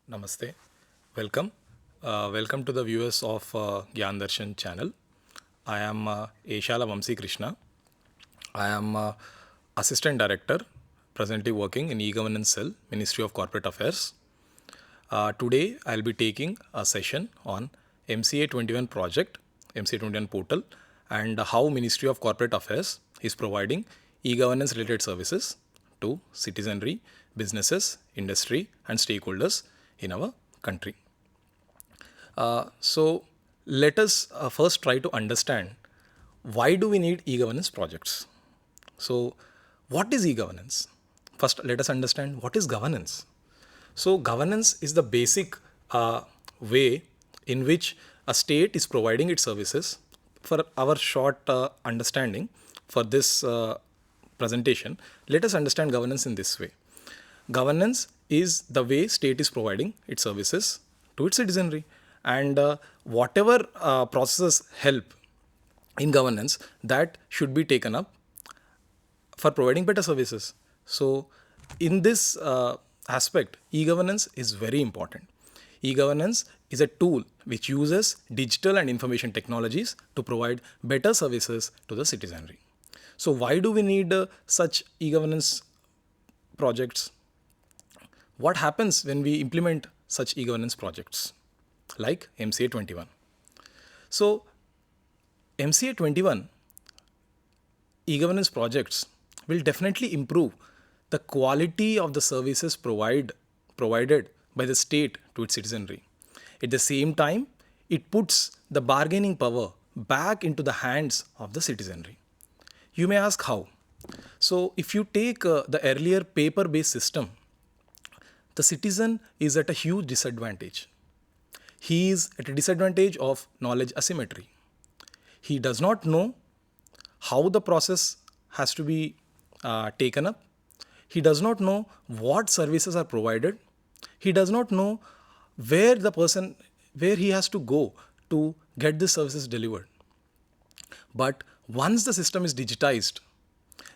Namaste. Welcome. Welcome to the viewers of Gyan Darshan channel. I am Aeshala Vamshi Krishna. I am Assistant Director, presently working in E-Governance Cell, Ministry of Corporate Affairs. Today, I'll be taking a session on MCA21 project, MCA21 portal, and how Ministry of Corporate Affairs is providing e-governance related services to citizenry, businesses, industry, and stakeholders in our country. So let us first try to understand why do we need e-governance projects. So what is e-governance? First, let us understand what is governance. So governance is the basic way in which a state is providing its services. For our short understanding for this presentation, let us understand governance in this way. Governance is the way state is providing its services to its citizenry, and whatever processes help in governance, that should be taken up for providing better services. So in this aspect, e-governance is very important. E-governance is a tool which uses digital and information technologies to provide better services to the citizenry. So why do we need such e-governance projects? What happens when we implement such e-governance projects like MCA21? So MCA21 e-governance projects will definitely improve the quality of the services provided by the state to its citizenry. At the same time, it puts the bargaining power back into the hands of the citizenry. You may ask how. So if you take the earlier paper-based system, the citizen is at a huge disadvantage. He is at a disadvantage of knowledge asymmetry. He does not know how the process has to be taken up. He does not know what services are provided. He does not know where he has to go to get the services delivered. But once the system is digitized,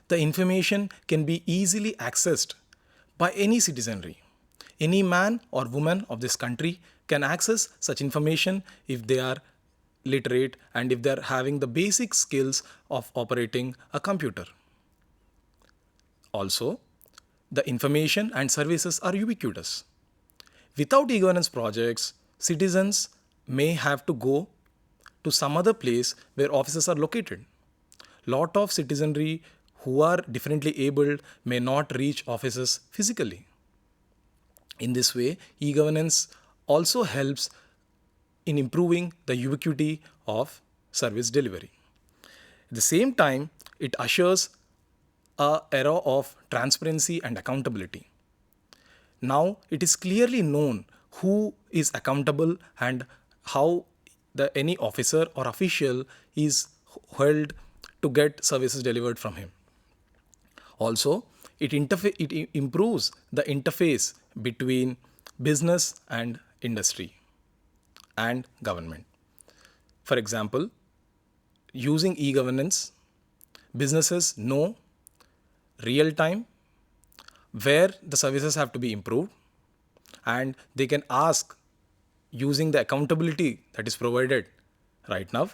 the information can be easily accessed by any citizenry. Any man or woman of this country can access such information if they are literate and if they are having the basic skills of operating a computer. Also, the information and services are ubiquitous. Without e-governance projects, citizens may have to go to some other place where offices are located. Lot of citizenry who are differently abled may not reach offices physically. In this way, e-governance also helps in improving the ubiquity of service delivery. At the same time, it ushers an era of transparency and accountability. Now, it is clearly known who is accountable and how any officer or official is held to get services delivered from him. Also, it improves the interface between business and industry and government. For example, using e-governance, businesses know real time where the services have to be improved, and they can ask using the accountability that is provided right now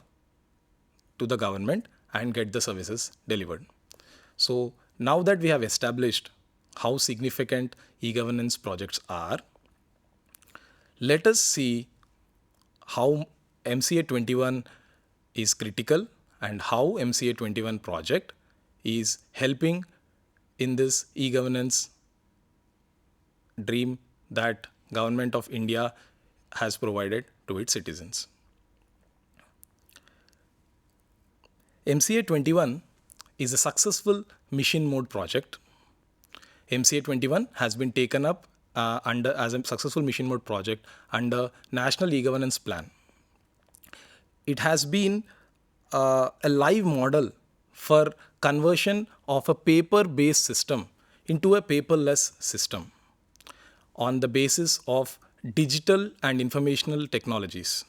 to the government and get the services delivered. So now that we have established how significant e-governance projects are, let us see how MCA21 is critical and how MCA21 project is helping in this e-governance dream that Government of India has provided to its citizens. MCA21 is a successful mission mode project. MCA21 has been taken up as a successful mission mode project under National E-Governance Plan. It has been a live model for conversion of a paper-based system into a paperless system on the basis of digital and informational technologies.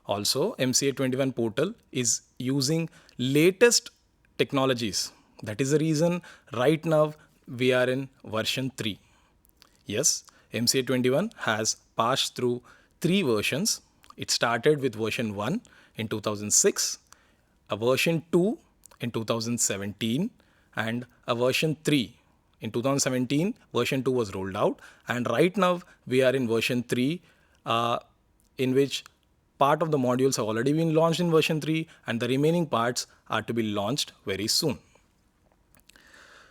Also, MCA21 portal is using latest technologies. That is the reason right now we are in version 3. Yes, MCA21 has passed through 3 versions. It started with version 1 in 2006, a version 2 in 2017, and a version 3. In 2017, version 2 was rolled out, and right now we are in version 3, in which part of the modules have already been launched in version 3, and the remaining parts are to be launched very soon.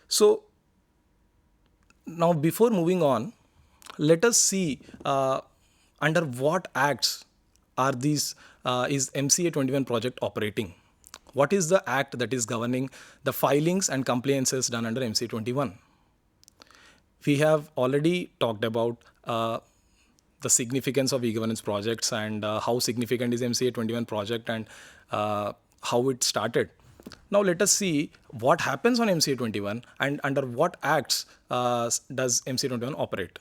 So now, before moving on, let us see under what acts are these is MCA21 project operating. What is the act that is governing the filings and compliances done under MCA21? We have already talked about the significance of e-governance projects and how significant is MCA21 project and how it started. Now let us see what happens on MCA21 and under what acts does MCA21 operate.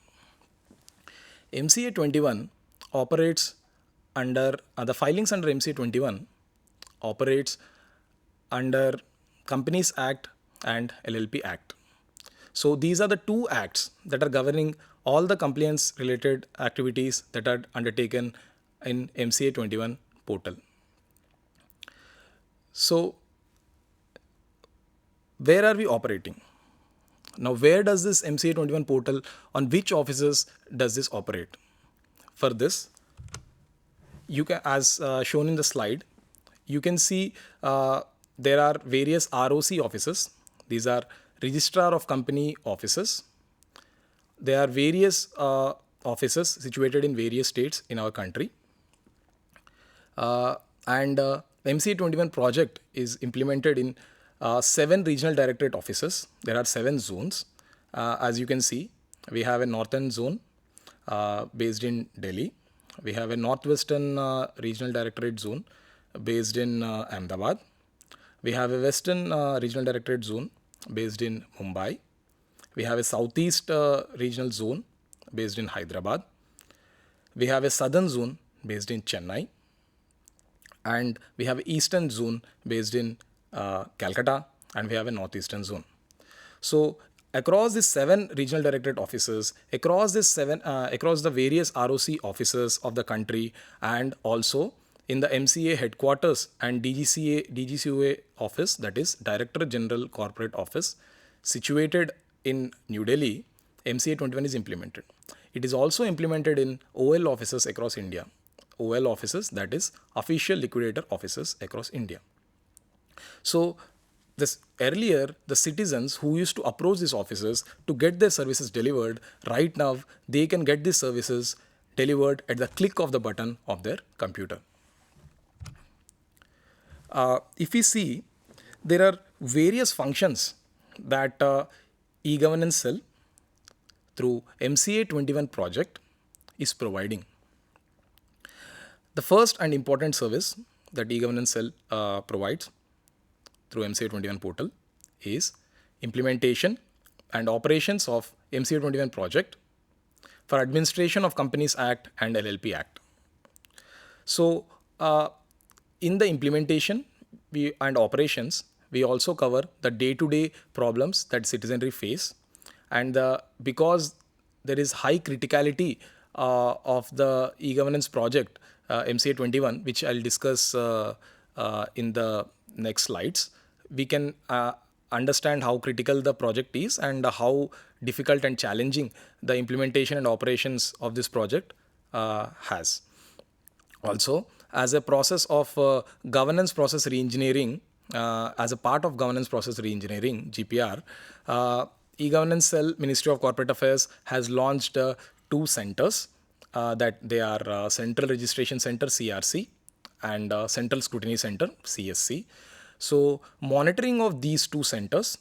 MCA21 operates under the filings under MCA21 operates under Companies Act and LLP Act. So these are the 2 acts that are governing all the compliance related activities that are undertaken in MCA21 portal. So where are we operating? Now, where does this MCA21 portal, on which offices does this operate? For this, you can, as shown in the slide, you can see there are various ROC offices. These are Registrar of Company offices. There are various offices situated in various states in our country. And the MCA21 project is implemented in 7 regional directorate offices. There are 7 zones. As you can see, we have a northern zone based in Delhi. We have a northwestern regional directorate zone based in Ahmedabad. We have a western regional directorate zone based in Mumbai. We have a southeast regional zone based in Hyderabad. We have a southern zone based in Chennai. And we have an eastern zone based in Calcutta, and we have a northeastern zone. So across these 7 regional directorate offices, across the various ROC offices of the country, and also in the MCA headquarters and DGCOA office, that is Director General Corporate Office, situated in New Delhi, MCA21 is implemented. It is also implemented in OL offices across India. OL offices, that is Official Liquidator offices across India. So this earlier, the citizens who used to approach these offices to get their services delivered, right now they can get these services delivered at the click of the button of their computer. If we see, there are various functions that e-governance cell through MCA21 project is providing. The first and important service that e-governance cell provides through MCA21 portal is implementation and operations of MCA21 project for administration of Companies Act and LLP Act. So in the implementation and operations, we also cover the day-to-day problems that citizenry face, and because there is high criticality of the e-governance project MCA21, which I'll discuss in the next slides, we can understand how critical the project is and how difficult and challenging the implementation and operations of this project has. Also, as a process of governance process reengineering, as a part of governance process reengineering, GPR, e-governance cell, Ministry of Corporate Affairs has launched 2 centers that they are Central Registration Center CRC and Central Scrutiny Center CSC. So monitoring of these 2 centers,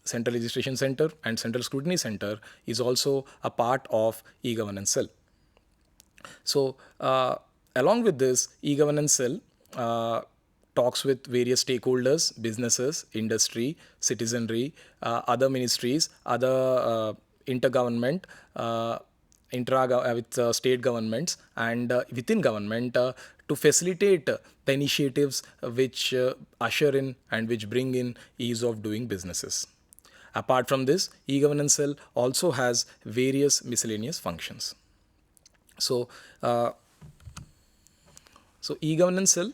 Central Registration Center and Central Scrutiny Center, is also a part of e-governance cell. So along with this, e-governance cell talks with various stakeholders, businesses, industry, citizenry, other ministries, other intergovernment, with state governments and within government to facilitate the initiatives which usher in and which bring in ease of doing businesses. Apart from this, e-governance cell also has various miscellaneous functions. So, e-governance cell,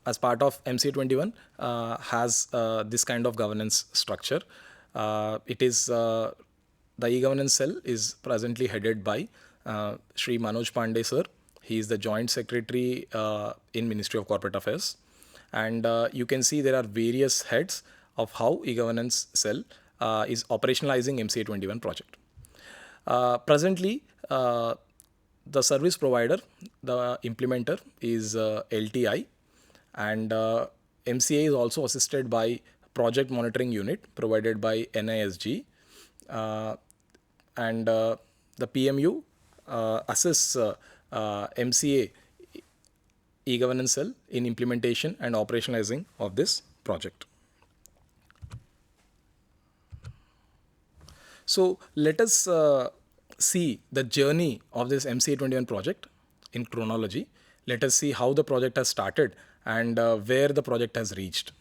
as part of MCA21, has this kind of governance structure. It is the e-governance cell is presently headed by Shri Manoj Pandey sir. He is the Joint Secretary in Ministry of Corporate Affairs, and you can see there are various heads of how e-governance cell is operationalizing MCA21 project. Presently, the service provider, the implementer is LTI, and MCA is also assisted by project monitoring unit provided by NISG, and the PMU assists MCA e-governance cell in implementation and operationalizing of this project. So let us see the journey of this MCA21 project in chronology. Let us see how the project has started and where the project has reached.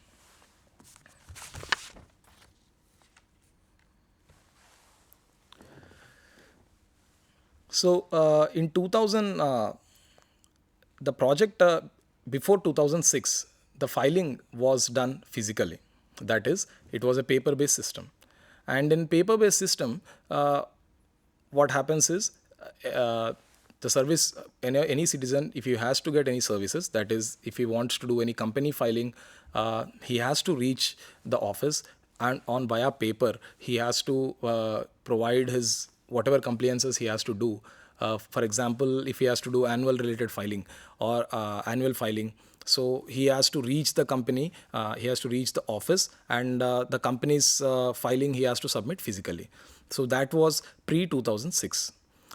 So in 2000, the project before 2006, the filing was done physically. That is, it was a paper-based system. And in paper-based system, what happens is the service, any citizen, if he has to get any services, that is, if he wants to do any company filing, he has to reach the office, and on via paper, he has to provide his whatever compliances he has to do. For example, if he has to do annual related filing or annual filing, so he has to reach the company, he has to reach the office, and the company's filing he has to submit physically. So that was pre-2006.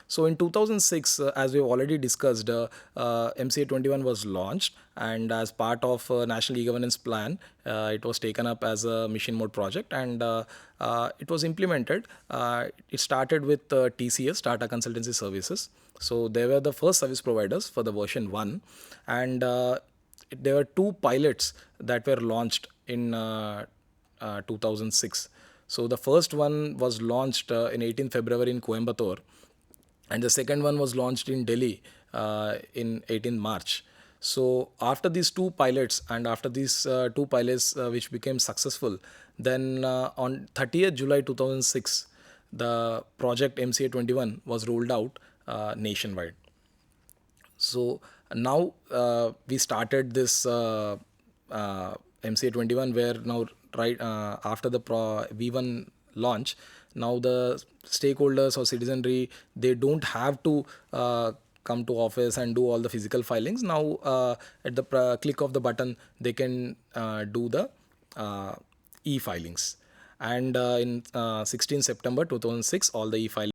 So in 2006, as we've already discussed, MCA21 was launched, and as part of National E-Governance Plan, it was taken up as a mission mode project, and it was implemented. It started with TCS, Tata Consultancy Services. So they were the first service providers for the version 1, and there were 2 pilots that were launched in 2006. So the first one was launched in 18 February in Coimbatore, and the second one was launched in Delhi in 18 March. So after these 2 pilots, and after these 2 pilots which became successful, then on 30th July 2006, the project MCA21 was rolled out nationwide. So now we started this MCA21, where now after the V1 launch, now the stakeholders or citizenry, they don't have to come to office and do all the physical filings. Now at the click of the button, they can do the e-filings. And in 16 September 2006, all the e-filings